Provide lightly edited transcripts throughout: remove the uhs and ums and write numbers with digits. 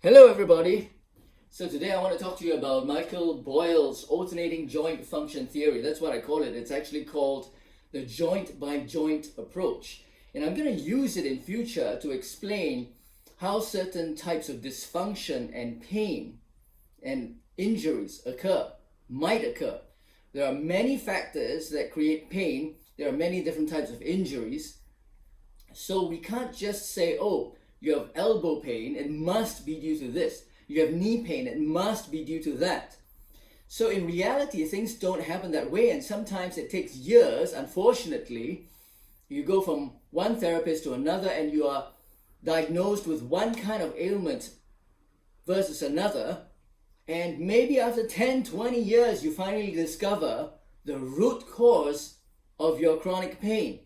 Hello everybody! So today I want to talk to you about Michael Boyle's alternating joint function theory. That's what I call it. It's actually called the joint by joint approach. And I'm going to use it in future to explain how certain types of dysfunction and pain and injuries might occur. There are many factors that create pain. There are many different types of injuries. So we can't just say, oh, you have elbow pain, it must be due to this. You have knee pain, it must be due to that. So in reality, things don't happen that way, and sometimes it takes years, unfortunately. You go from one therapist to another and you are diagnosed with one kind of ailment versus another, and maybe after 10, 20 years, you finally discover the root cause of your chronic pain.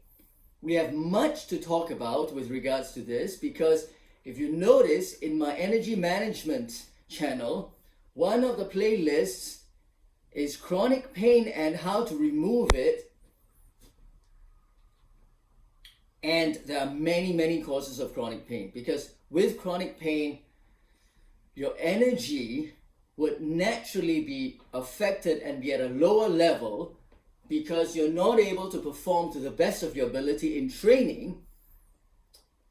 We have much to talk about with regards to this, because if you notice in my energy management channel, one of the playlists is chronic pain and how to remove it. And there are many causes of chronic pain, because with chronic pain, your energy would naturally be affected and be at a lower level, because you're not able to perform to the best of your ability in training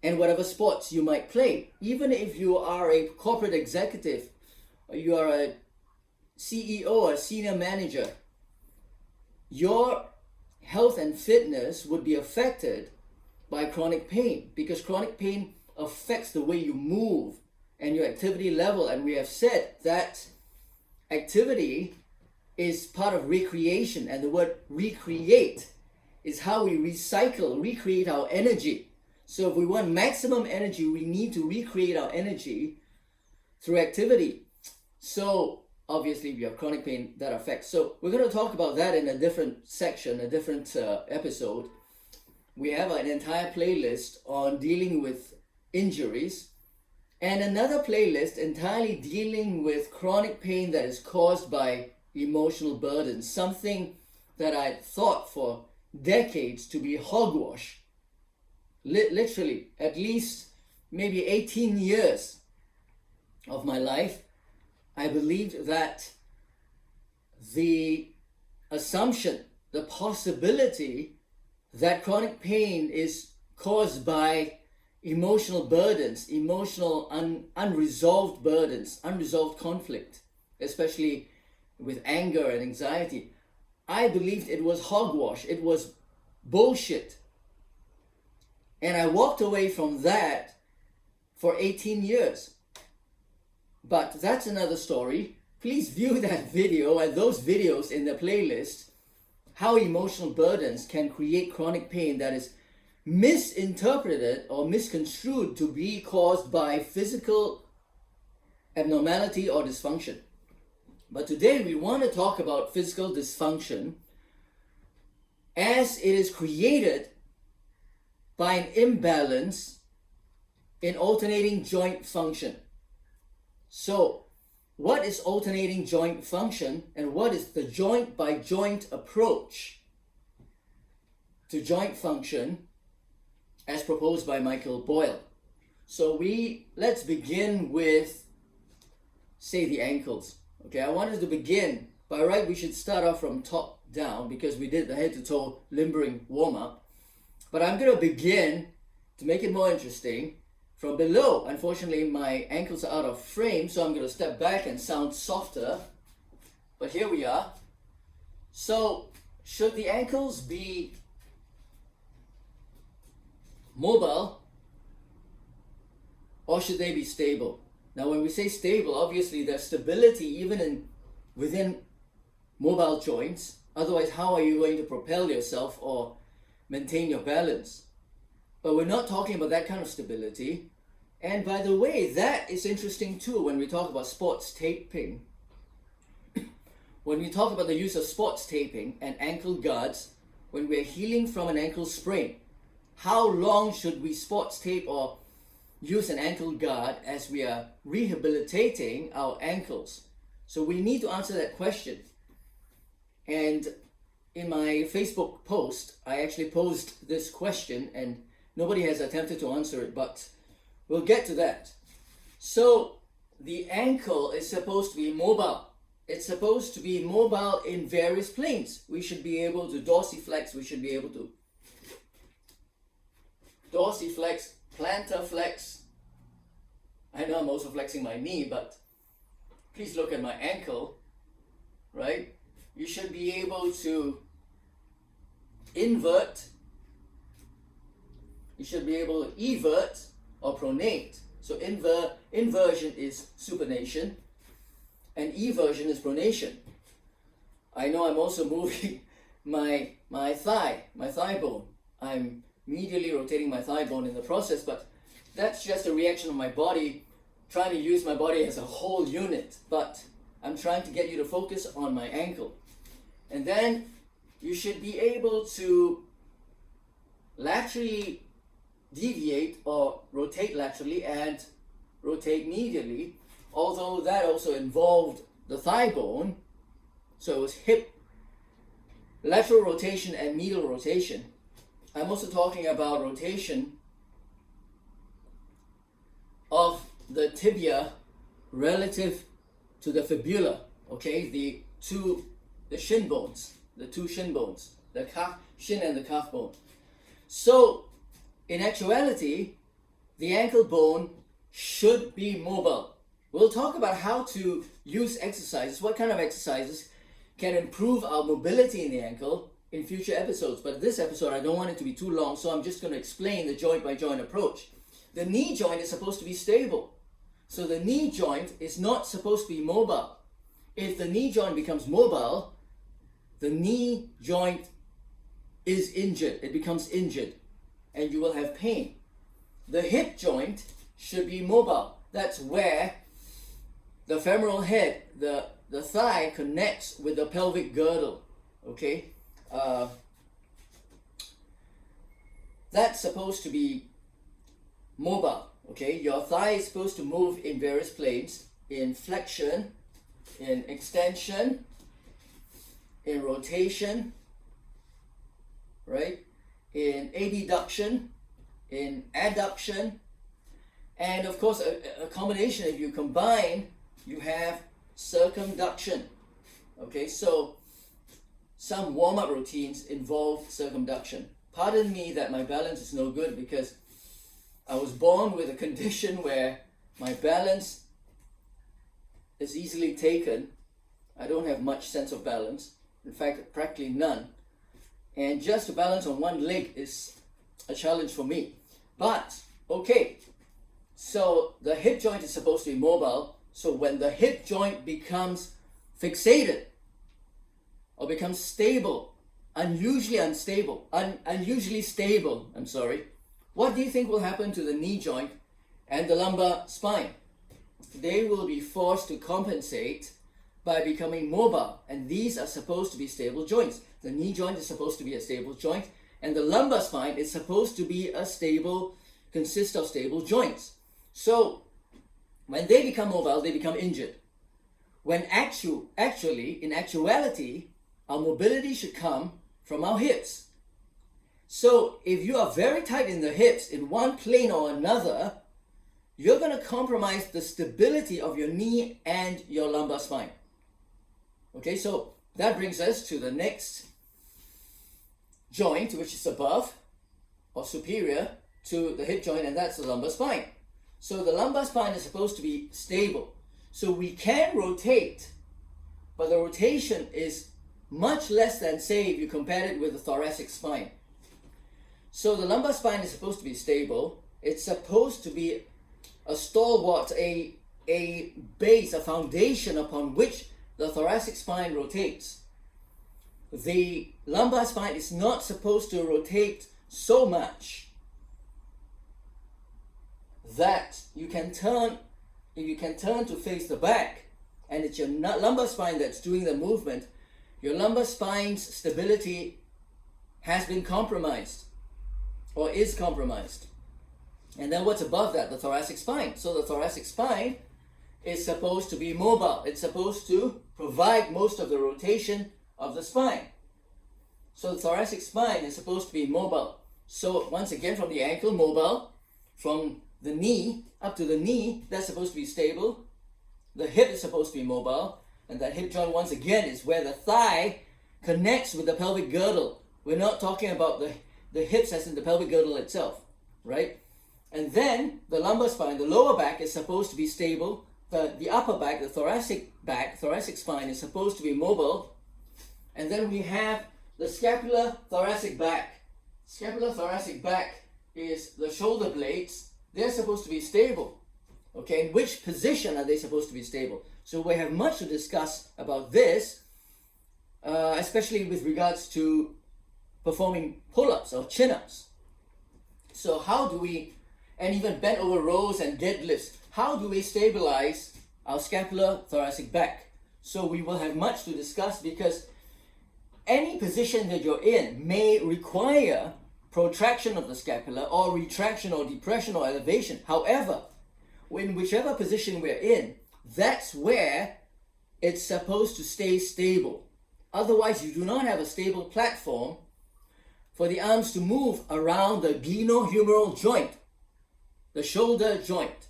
and whatever sports you might play. Even if you are a corporate executive, or you are a CEO or a senior manager, your health and fitness would be affected by chronic pain, because chronic pain affects the way you move and your activity level. And we have said that activity is part of recreation, and the word recreate is how we recreate our energy. So if we want maximum energy, we need to recreate our energy through activity. So obviously if you have chronic pain, that affects. So we're going to talk about that in a different section, a different episode. We have an entire playlist on dealing with injuries, and another playlist entirely dealing with chronic pain that is caused by emotional burden, something that I thought for decades to be hogwash. Literally, at least maybe 18 years of my life, I believed that the assumption, the possibility that chronic pain is caused by emotional burdens, unresolved burdens, unresolved conflict, especially with anger and anxiety. I believed it was hogwash, it was bullshit. And I walked away from that for 18 years. But that's another story. Please view that video and those videos in the playlist, how emotional burdens can create chronic pain that is misinterpreted or misconstrued to be caused by physical abnormality or dysfunction. But today we want to talk about physical dysfunction as it is created by an imbalance in alternating joint function. So, what is alternating joint function, and what is the joint by joint approach to joint function as proposed by Michael Boyle? So let's begin with, say, the ankles. Okay, I wanted to begin, by right we should start off from top down, because we did the head to toe limbering warm up. But I'm going to begin, to make it more interesting, from below. Unfortunately, my ankles are out of frame, so I'm going to step back and sound softer. But here we are. So, should the ankles be mobile, or should they be stable? Now, when we say stable, obviously there's stability even within mobile joints. Otherwise, how are you going to propel yourself or maintain your balance? But we're not talking about that kind of stability. And by the way, that is interesting too when we talk about sports taping. When we talk about the use of sports taping and ankle guards, when we're healing from an ankle sprain, how long should we sports tape or use an ankle guard as we are rehabilitating our ankles? So we need to answer that question. And in my Facebook post, I actually posed this question and nobody has attempted to answer it, but we'll get to that. So the ankle is supposed to be mobile. It's supposed to be mobile in various planes. We should be able to dorsiflex, we should be able to dorsiflex, plantar flex. I know I'm also flexing my knee, but please look at my ankle, right? You should be able to invert. You should be able to evert or pronate. So inversion is supination and eversion is pronation. I know I'm also moving my thigh bone. I'm medially rotating my thigh bone in the process, but that's just a reaction of my body trying to use my body as a whole unit. But I'm trying to get you to focus on my ankle. And then you should be able to laterally deviate or rotate laterally and rotate medially, although that also involved the thigh bone. So it was hip, lateral rotation and medial rotation. I'm also talking about rotation of the tibia relative to the fibula, okay, the two shin bones, the calf, shin and the calf bone. So in actuality, the ankle bone should be mobile. We'll talk about how to use exercises, what kind of exercises can improve our mobility in the ankle in future episodes. But this episode, I don't want it to be too long, so I'm just going to explain the joint by joint approach. The knee joint is supposed to be stable. So the knee joint is not supposed to be mobile. If the knee joint becomes mobile, the knee joint is injured. It becomes injured and you will have pain. The hip joint should be mobile. That's where the femoral head, the thigh connects with the pelvic girdle. Okay? That's supposed to be mobile. Okay? Your thigh is supposed to move in various planes, in flexion, in extension, in rotation, right? In abduction, in adduction, and of course a combination. If you combine, you have circumduction. Okay, so some warm-up routines involve circumduction. Pardon me that my balance is no good, because I was born with a condition where my balance is easily taken. I don't have much sense of balance. In fact, practically none. And just to balance on one leg is a challenge for me. But, okay, so the hip joint is supposed to be mobile. So when the hip joint becomes fixated or becomes stable, unusually stable, what do you think will happen to the knee joint and the lumbar spine? They will be forced to compensate by becoming mobile, and these are supposed to be stable joints. The knee joint is supposed to be a stable joint, and the lumbar spine is supposed to be consist of stable joints. So when they become mobile, they become injured. When in actuality, our mobility should come from our hips. So if you are very tight in the hips in one plane or another, you're going to compromise the stability of your knee and your lumbar spine. Okay, so that brings us to the next joint, which is above or superior to the hip joint, and that's the lumbar spine. So the lumbar spine is supposed to be stable. So we can rotate, but the rotation is much less than, say, if you compare it with the thoracic spine. So the lumbar spine is supposed to be stable. It's supposed to be a stalwart, a base, a foundation upon which the thoracic spine rotates. The lumbar spine is not supposed to rotate so much that you can turn to face the back, and it's your lumbar spine that's doing the movement, your lumbar spine's stability has been compromised or is compromised. And then what's above that? The thoracic spine. So the thoracic spine is supposed to be mobile. It's supposed to provide most of the rotation of the spine. So the thoracic spine is supposed to be mobile. So once again, from the ankle, mobile. From the knee up to the knee, that's supposed to be stable. the hip is supposed to be mobile, and that hip joint once again is where the thigh connects with the pelvic girdle. We're not talking about the hips as in the pelvic girdle itself, right? And then the lumbar spine, the lower back is supposed to be stable. The upper back, the thoracic spine is supposed to be mobile. And then we have the scapular thoracic back. Scapular thoracic back is the shoulder blades. They're supposed to be stable. Okay, in which position are they supposed to be stable? So we have much to discuss about this, especially with regards to performing pull-ups or chin-ups. So how do we, and even bent over rows and deadlifts, how do we stabilize our scapular thoracic back? So we will have much to discuss, because any position that you're in may require protraction of the scapula or retraction or depression or elevation. However, in whichever position we're in, that's where it's supposed to stay stable. Otherwise, you do not have a stable platform for the arms to move around the glenohumeral joint, the shoulder joint.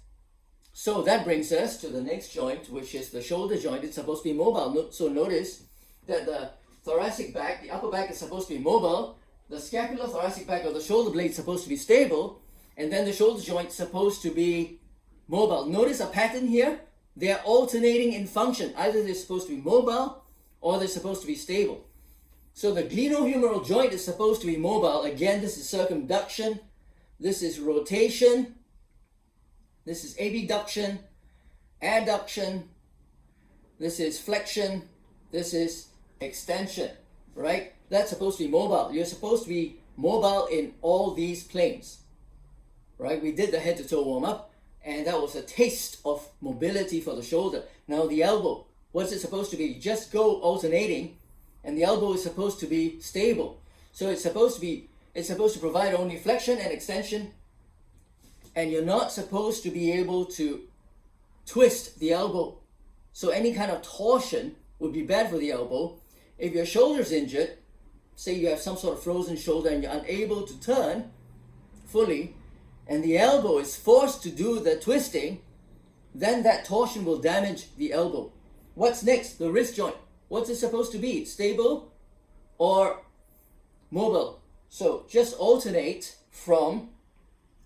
So that brings us to the next joint, which is the shoulder joint. It's supposed to be mobile. So notice that the thoracic back, the upper back is supposed to be mobile, the scapular thoracic back or the shoulder blade is supposed to be stable, and then the shoulder joint is supposed to be mobile. Notice a pattern here. They are alternating in function. Either they're supposed to be mobile or they're supposed to be stable. So the glenohumeral joint is supposed to be mobile. Again, this is circumduction, this is rotation, this is abduction, adduction, this is flexion, this is extension, right? That's supposed to be mobile. You're supposed to be mobile in all these planes, right? We did the head to toe warm up, and that was a taste of mobility for the shoulder. Now the elbow, what's it supposed to be? Just go alternating, and the elbow is supposed to be stable. So it's supposed to provide only flexion and extension, and you're not supposed to be able to twist the elbow. So any kind of torsion would be bad for the elbow. If your shoulder's injured, say you have some sort of frozen shoulder and you're unable to turn fully, and the elbow is forced to do the twisting, then that torsion will damage the elbow. What's next? The wrist joint. What's it supposed to be? Stable or mobile? So just alternate from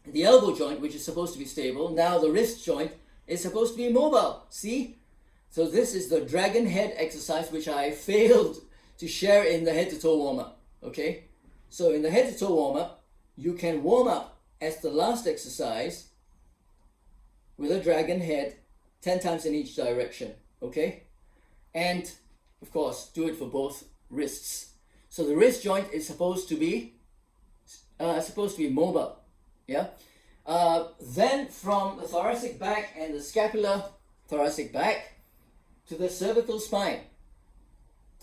the elbow joint, which is supposed to be stable. Now the wrist joint is supposed to be mobile. See? So this is the dragon head exercise, which I failed to share in the head to toe warm up. Okay? So in the head to toe warm up, you can warm up as the last exercise with a dragon head 10 times in each direction. Okay? And of course, do it for both wrists. So the wrist joint is supposed to be mobile. Yeah. Then from the thoracic back and the scapular thoracic back to the cervical spine.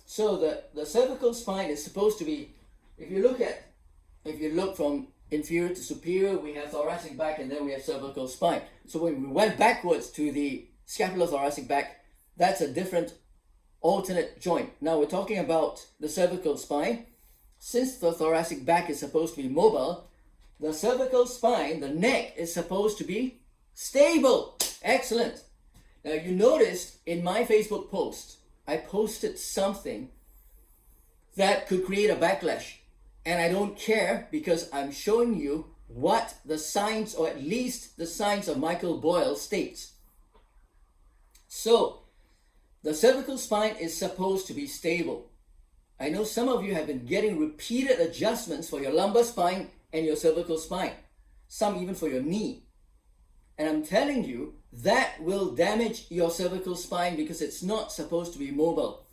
So the cervical spine is supposed to be, if you look from inferior to superior, we have thoracic back and then we have cervical spine. So when we went backwards to the scapular thoracic back, that's a different alternate joint. Now we're talking about the cervical spine. Since the thoracic back is supposed to be mobile, the cervical spine, the neck, is supposed to be stable. Excellent. Now you noticed in my Facebook post, I posted something that could create a backlash. And I don't care, because I'm showing you what the science, or at least the science of Michael Boyle states. So, the cervical spine is supposed to be stable. I know some of you have been getting repeated adjustments for your lumbar spine and your cervical spine, some even for your knee. And I'm telling you, that will damage your cervical spine because it's not supposed to be mobile.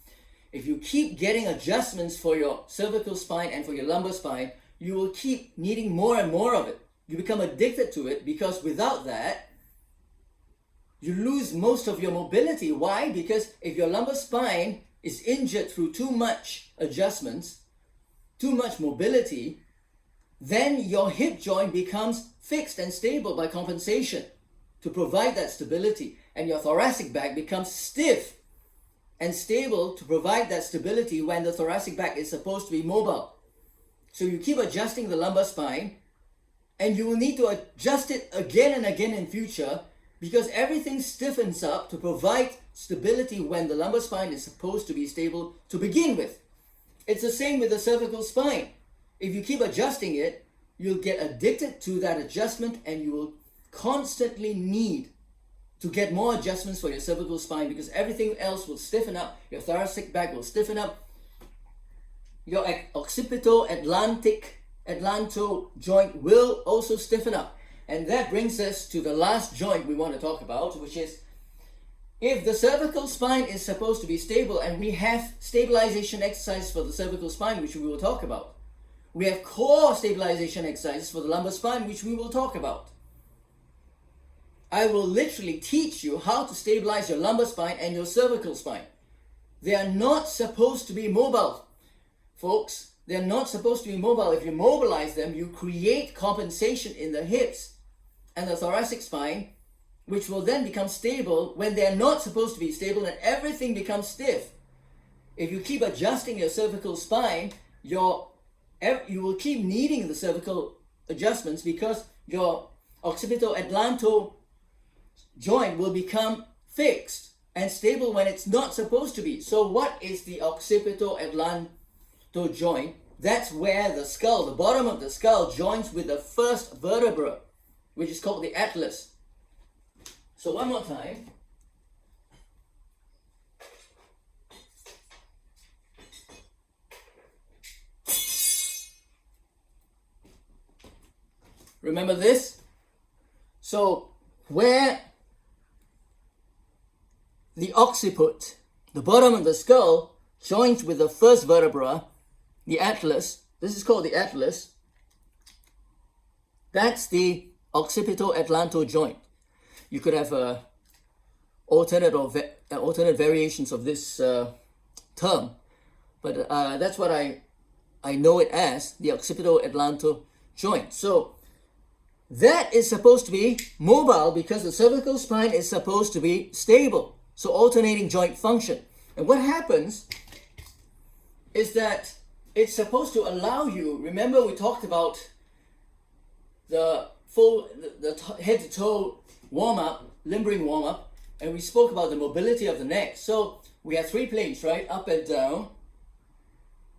If you keep getting adjustments for your cervical spine and for your lumbar spine, you will keep needing more and more of it. You become addicted to it, because without that, you lose most of your mobility. Why? Because if your lumbar spine is injured through too much adjustments, too much mobility, then your hip joint becomes fixed and stable by compensation to provide that stability, and your thoracic back becomes stiff and stable to provide that stability when the thoracic back is supposed to be mobile. So you keep adjusting the lumbar spine, and you will need to adjust it again and again in future because everything stiffens up to provide stability when the lumbar spine is supposed to be stable to begin with. It's the same with the cervical spine. If you keep adjusting it, you'll get addicted to that adjustment and you will constantly need to get more adjustments for your cervical spine because everything else will stiffen up. Your thoracic back will stiffen up. Your occipito-atlanto joint will also stiffen up. And that brings us to the last joint we want to talk about, which is if the cervical spine is supposed to be stable, and we have stabilization exercises for the cervical spine, which we will talk about. We have core stabilization exercises for the lumbar spine, which we will talk about. I will literally teach you how to stabilize your lumbar spine and your cervical spine. They are not supposed to be mobile, folks. They're not supposed to be mobile. If you mobilize them, you create compensation in the hips and the thoracic spine, which will then become stable when they're not supposed to be stable, and everything becomes stiff. If you keep adjusting your cervical spine, you will keep needing the cervical adjustments because your occipito-atlanto joint will become fixed and stable when it's not supposed to be. So what is the occipito-atlanto joint? That's where the skull, the bottom of the skull, joins with the first vertebra, which is called the atlas. So one more time. Remember this? So where the occiput, the bottom of the skull, joins with the first vertebra, the atlas, this is called the atlas, that's the occipito-atlanto joint. You could have alternate variations of this term, but that's what I know it as, the occipito-atlanto joint. So that is supposed to be mobile because the cervical spine is supposed to be stable. So alternating joint function. And what happens is that it's supposed to allow you, remember we talked about the head to toe warm-up, limbering warm-up, and we spoke about the mobility of the neck. So we have three planes, right? Up and down.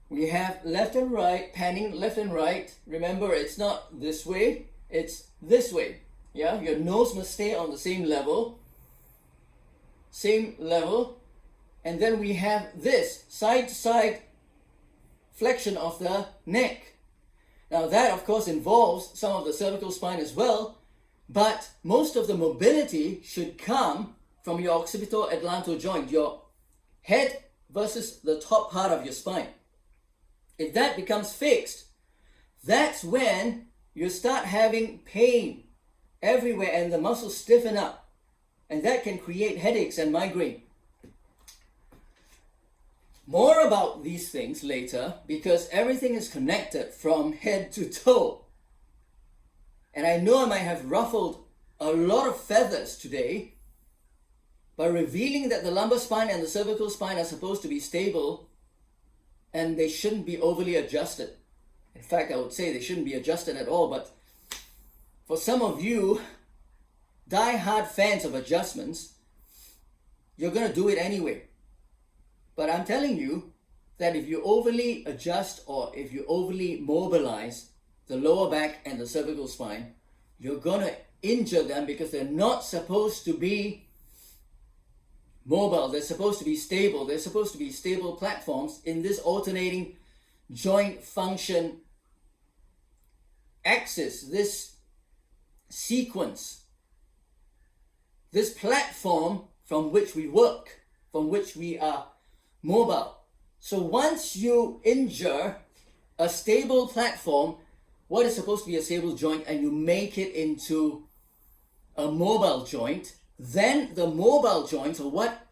We have left and right, panning left and right. Remember, it's not this way, it's this way. Yeah, your nose must stay on the same level. And then we have this side to side flexion of the neck. Now that of course involves some of the cervical spine as well, but most of the mobility should come from your occipito-atlanto joint, your head versus the top part of your spine. If that becomes fixed, that's when you start having pain everywhere and the muscles stiffen up. And that can create headaches and migraine. More about these things later because everything is connected from head to toe. And I know I might have ruffled a lot of feathers today by revealing that the lumbar spine and the cervical spine are supposed to be stable and they shouldn't be overly adjusted. In fact, I would say they shouldn't be adjusted at all, but for some of you die-hard fans of adjustments, you're going to do it anyway. But I'm telling you that if you overly adjust or if you overly mobilize the lower back and the cervical spine, you're going to injure them because they're not supposed to be mobile. They're supposed to be stable. They're supposed to be stable platforms in this alternating joint function axis, this sequence, this platform from which we work, from which we are mobile. So once you injure a stable platform, what is supposed to be a stable joint, and you make it into a mobile joint, then the mobile joints, or what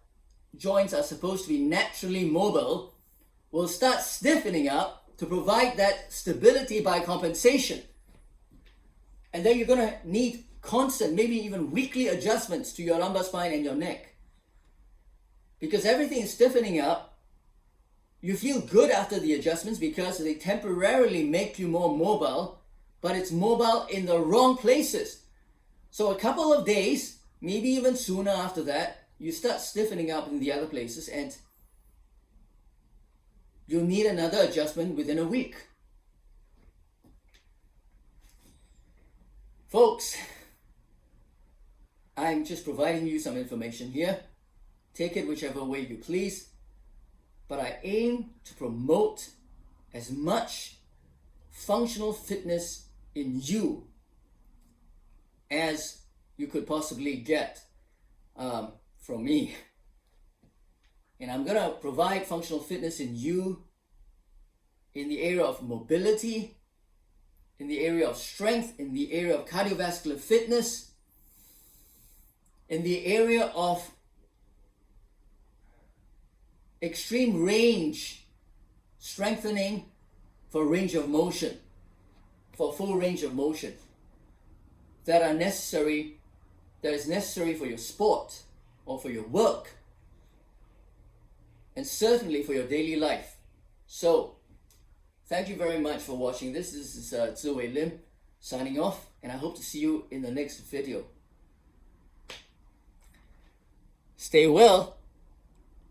joints are supposed to be naturally mobile, will start stiffening up to provide that stability by compensation. And then you're going to need constant, maybe even weekly adjustments to your lumbar spine and your neck. Because everything is stiffening up. You feel good after the adjustments because they temporarily make you more mobile, but it's mobile in the wrong places. So a couple of days, maybe even sooner after that, you start stiffening up in the other places and you'll need another adjustment within a week. Folks, I'm just providing you some information here. Take it whichever way you please. But I aim to promote as much functional fitness in you as you could possibly get from me. And I'm going to provide functional fitness in you in the area of mobility, in the area of strength, in the area of cardiovascular fitness, in the area of extreme range strengthening for range of motion, for full range of motion that is necessary for your sport or for your work, and certainly for your daily life. So, thank you very much for watching this. This is Ziwei Lim signing off, and I hope to see you in the next video. Stay well.